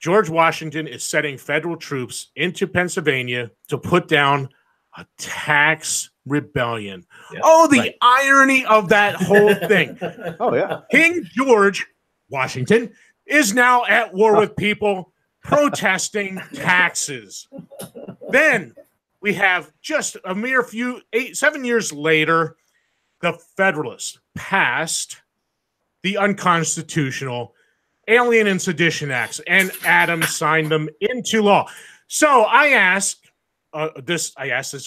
George Washington is sending federal troops into Pennsylvania to put down a tax rebellion. Yep. Oh, the irony of that whole thing. Oh, yeah. King George Washington is now at war with people protesting taxes. Then we have just a mere 7 years later, the Federalists passed the unconstitutional Alien and Sedition Acts, and Adams signed them into law. So I asked this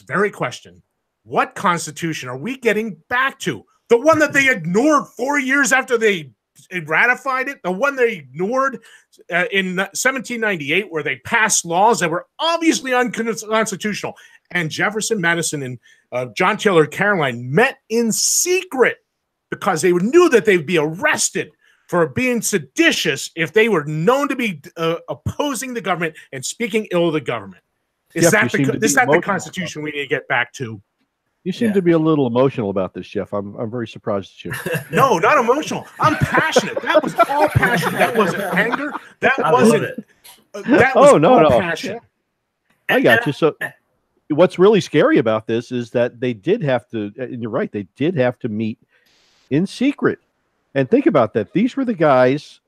very question: what Constitution are we getting back to? The one that they ignored 4 years after they ratified it? The one they ignored in 1798, where they passed laws that were obviously unconstitutional? And Jefferson, Madison, and John Taylor Caroline met in secret because they knew that they'd be arrested for being seditious if they were known to be opposing the government and speaking ill of the government. Is that the Constitution we need to get back to? You seem to be a little emotional about this, Jeff. I'm very surprised at you. No, not emotional. I'm passionate. That was all passion. That wasn't anger. That wasn't. That was all passion. I got you. So, what's really scary about this is that they did have to. And you're right. They did have to meet in secret. And think about that. These were the guys,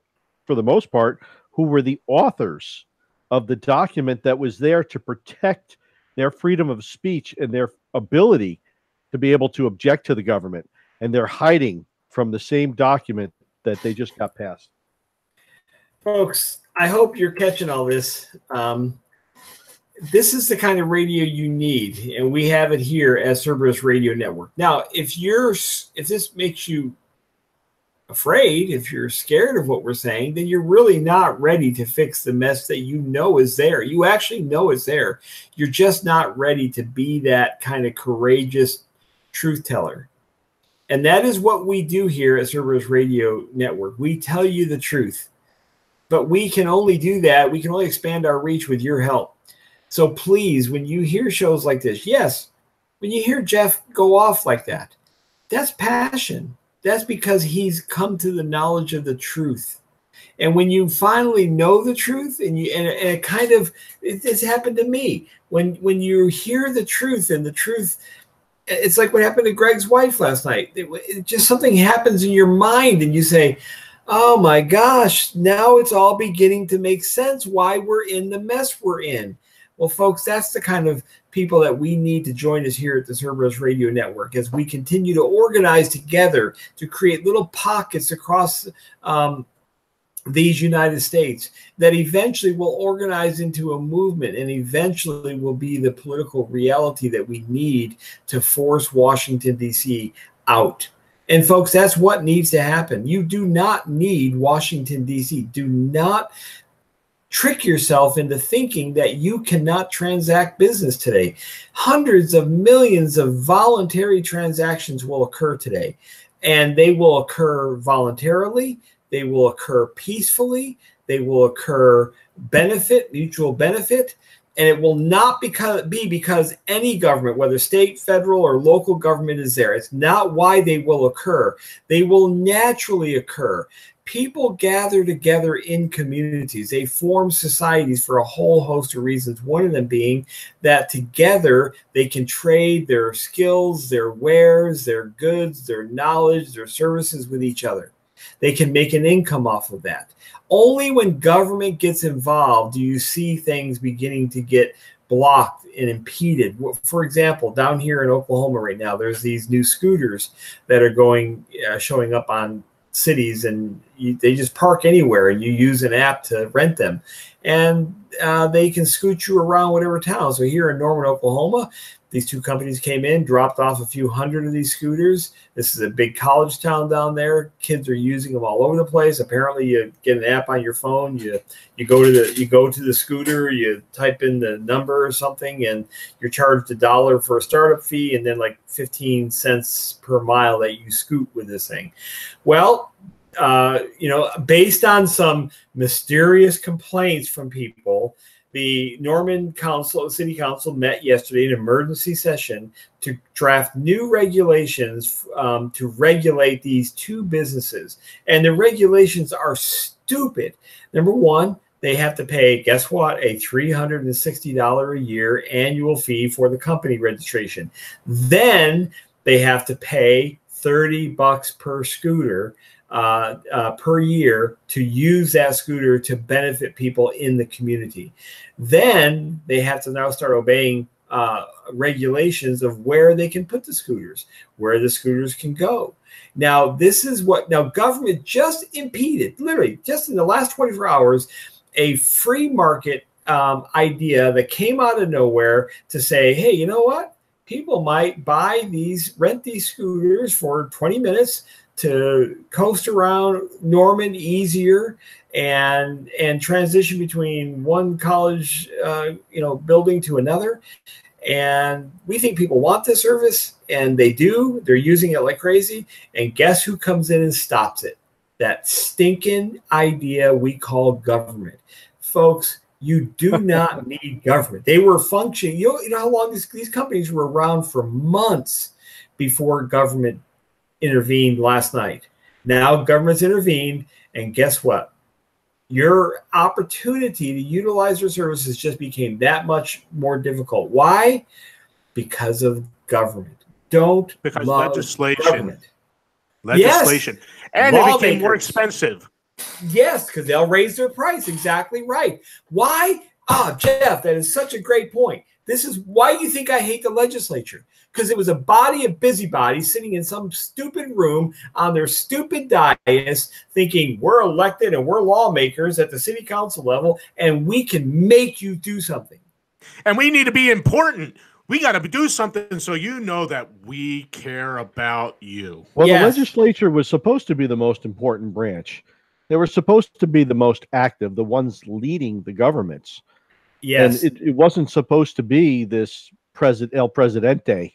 for the most part, who were the authors of the document that was there to protect their freedom of speech and their ability to be able to object to the government. And they're hiding from the same document that they just got passed. Folks, I hope you're catching all this. This is the kind of radio you need, and we have it here at Cerberus Radio Network. Now, if this makes you afraid, if you're scared of what we're saying, then you're really not ready to fix the mess that you know is there. You actually know it's there. You're just not ready to be that kind of courageous truth teller. And that is what we do here at Cerberus Radio Network. We tell you the truth. But we can only do that. We can only expand our reach with your help. So please, when you hear shows like this, yes, when you hear Jeff go off like that, that's passion. That's because he's come to the knowledge of the truth. And when you finally know the truth, and it's happened to me. When you hear the truth, and the truth, it's like what happened to Greg's wife last night. It just something happens in your mind, and you say, oh my gosh, now it's all beginning to make sense why we're in the mess we're in. Well, folks, that's the kind of people that we need to join us here at the Cerberus Radio Network as we continue to organize together to create little pockets across these United States that eventually will organize into a movement and eventually will be the political reality that we need to force Washington, D.C. out. And folks, that's what needs to happen. You do not need Washington, D.C. Do not trick yourself into thinking that you cannot transact business today. Hundreds of millions of voluntary transactions will occur today, and they will occur voluntarily. They will occur peacefully. They will occur mutual benefit. And it will not be because any government, whether state, federal, or local government, is there. It's not why they will occur. They will naturally occur. People gather together in communities. They form societies for a whole host of reasons. One of them being that together they can trade their skills, their wares, their goods, their knowledge, their services with each other. They can make an income off of that. Only when government gets involved do you see things beginning to get blocked and impeded. For example, down here in Oklahoma right now, there's these new scooters that are showing up on cities, and they just park anywhere, and you use an app to rent them, and they can scoot you around whatever town. So here in Norman, Oklahoma, these two companies came in, dropped off a few hundred of these scooters. This is a big college town down there. Kids are using them all over the place. Apparently, you get an app on your phone. You go to the scooter. You type in the number or something, and you're charged $1 for a startup fee, and then like 15 cents per mile that you scoot with this thing. Well, based on some mysterious complaints from people, the Norman City Council met yesterday in an emergency session to draft new regulations to regulate these two businesses. And the regulations are stupid. Number one, they have to pay, guess what, a $360 a year annual fee for the company registration. Then they have to pay $30 per scooter per year to use that scooter to benefit people in the community. Then they have to now start obeying regulations of where they can put the scooters, where the scooters can go. Now, government just impeded, literally just in the last 24 hours, a free market idea that came out of nowhere to say, hey, you know what? People might rent these scooters for 20 minutes to coast around Norman easier and transition between one college building to another. And we think people want this service, and they do. They're using it like crazy. And guess who comes in and stops it? That stinking idea we call government. Folks, you do not need government. They were functioning. You know how long these companies were around for months before government intervened last night. Now government's intervened, and guess what? Your opportunity to utilize your services just became that much more difficult. Why? Because of government. Because legislation. Legislation. Yes. And it became more expensive. Yes, because they'll raise their price. Exactly right. Why? Jeff, that is such a great point. This is why you think I hate the legislature. Because it was a body of busybodies sitting in some stupid room on their stupid dais thinking we're elected and we're lawmakers at the city council level and we can make you do something. And we need to be important. We got to do something so you know that we care about you. Well, yes. The legislature was supposed to be the most important branch. They were supposed to be the most active, the ones leading the governments. Yes. And it wasn't supposed to be this El Presidente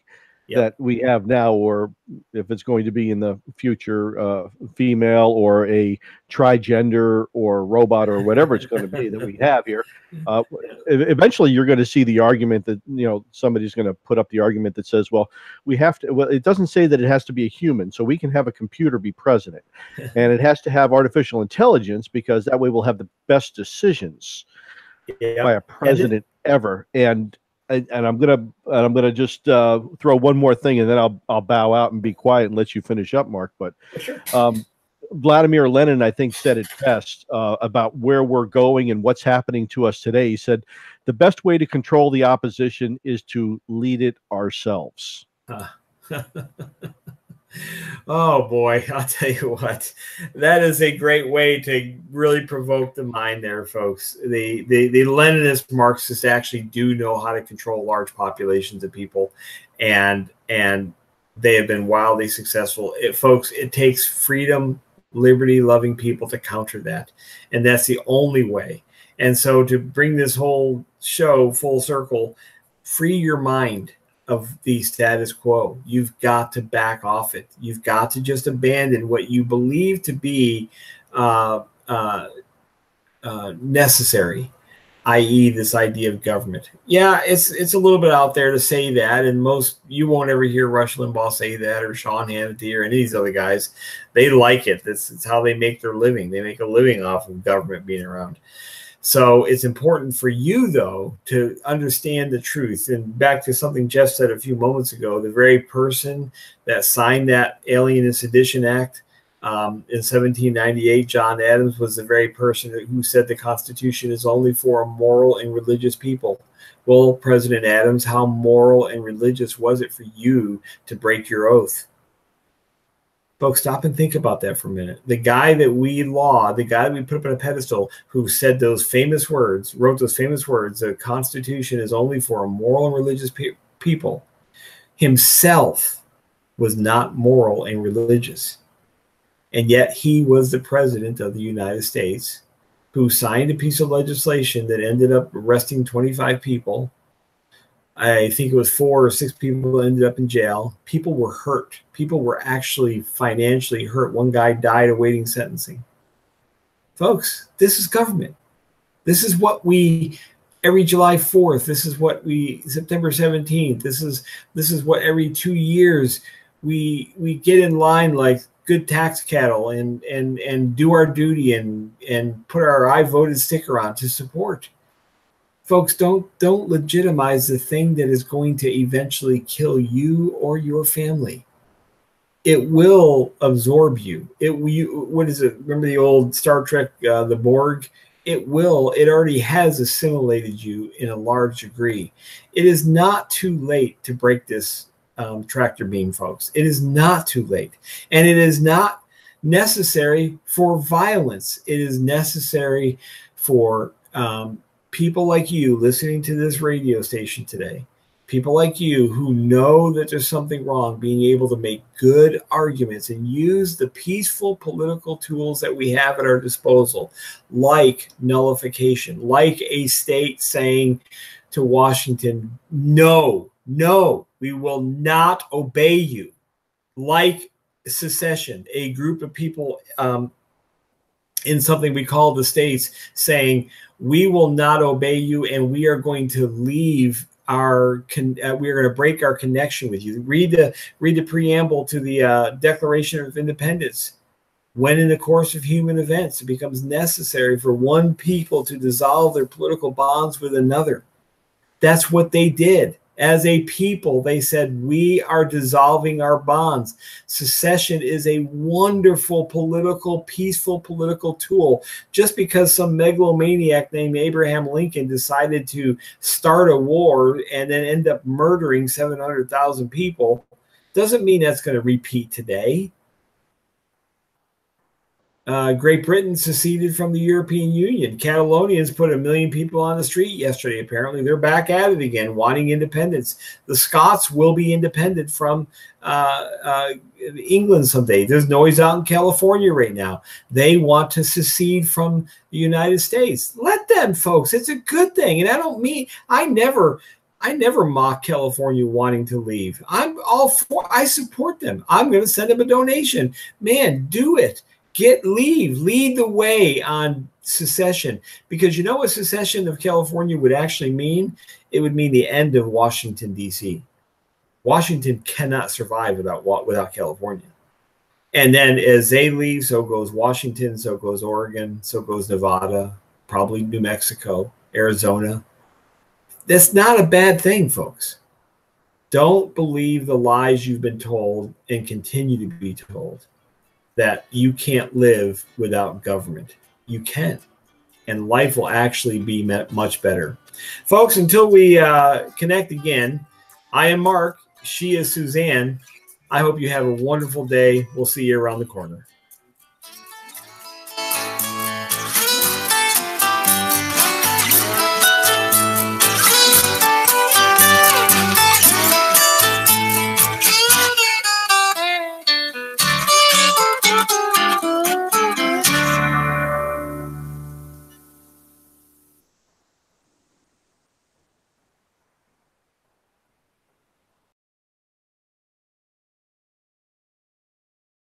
that we have now, or if it's going to be in the future, female or a trigender or robot or whatever it's going to be that we have here. Eventually, you're going to see the argument that, somebody's going to put up the argument that says, well, it doesn't say that it has to be a human, so we can have a computer be president. And it has to have artificial intelligence because that way we'll have the best decisions by a president ever. And I'm gonna just throw one more thing, and then I'll bow out and be quiet and let you finish up, Mark. But sure. Vladimir Lenin, I think, said it best about where we're going and what's happening to us today. He said, the best way to control the opposition is to lead it ourselves. Oh boy, I'll tell you what, that is a great way to really provoke the mind there, folks. The Leninist Marxists actually do know how to control large populations of people, and they have been wildly successful. Folks, it takes freedom, liberty loving people to counter that, and that's the only way. And so to bring this whole show full circle, free your mind of the status quo. You've got to back off it. You've got to just abandon what you believe to be necessary, i.e. this idea of government. Yeah, it's a little bit out there to say that, and you won't ever hear Rush Limbaugh say that, or Sean Hannity, or any of these other guys. They like it. It's how they make their living. They make a living off of government being around. So it's important for you, though, to understand the truth. And back to something Jeff said a few moments ago, the very person that signed that Alien and Sedition Act in 1798, John Adams, was the very person who said the Constitution is only for a moral and religious people. Well, President Adams, how moral and religious was it for you to break your oath? Folks, stop and think about that for a minute. The guy that we laud, the guy that we put up on a pedestal, who said those famous words, wrote those famous words, the Constitution is only for a moral and religious people, himself was not moral and religious. And yet he was the president of the United States, who signed a piece of legislation that ended up arresting 25 people. I think it was 4 or 6 people ended up in jail. People were hurt. People were actually financially hurt. One guy died awaiting sentencing. Folks, this is government. This is what we, every July 4th, this is what we, September 17th, this is what every 2 years we get in line like good tax cattle and do our duty and put our I voted sticker on to support. Folks, don't legitimize the thing that is going to eventually kill you or your family. It will absorb you. What is it? Remember the old Star Trek, the Borg? It already has assimilated you in a large degree. It is not too late to break this tractor beam, folks. It is not too late. And it is not necessary for violence. It is necessary for people like you listening to this radio station today, people like you who know that there's something wrong, being able to make good arguments and use the peaceful political tools that we have at our disposal, like nullification, like a state saying to Washington, no, we will not obey you, like secession, a group of people in something we call the states saying, we will not obey you, and we are going to leave we are going to break our connection with you. Read the preamble to the Declaration of Independence. When in the course of human events it becomes necessary for one people to dissolve their political bonds with another. That's what they did. As a people, they said, we are dissolving our bonds. Secession is a wonderful peaceful political tool. Just because some megalomaniac named Abraham Lincoln decided to start a war and then end up murdering 700,000 people doesn't mean that's going to repeat today. Great Britain seceded from the European Union. Catalonians put 1 million people on the street yesterday. Apparently, they're back at it again, wanting independence. The Scots will be independent from England someday. There's noise out in California right now. They want to secede from the United States. Let them, folks. It's a good thing. And I never mock California wanting to leave. I support them. I'm going to send them a donation. Man, do it. Lead the way on secession, because you know what secession of California would actually mean? It would mean the end of Washington, D.C. Washington cannot survive without California. And then as they leave, so goes Washington, so goes Oregon, so goes Nevada, probably New Mexico, Arizona. That's not a bad thing, folks. Don't believe the lies you've been told and continue to be told. that you can't live without government. You can, and life will actually be much better. Folks, until we connect again, I am Mark. She is Suzanne. I hope you have a wonderful day. We'll see you around the corner.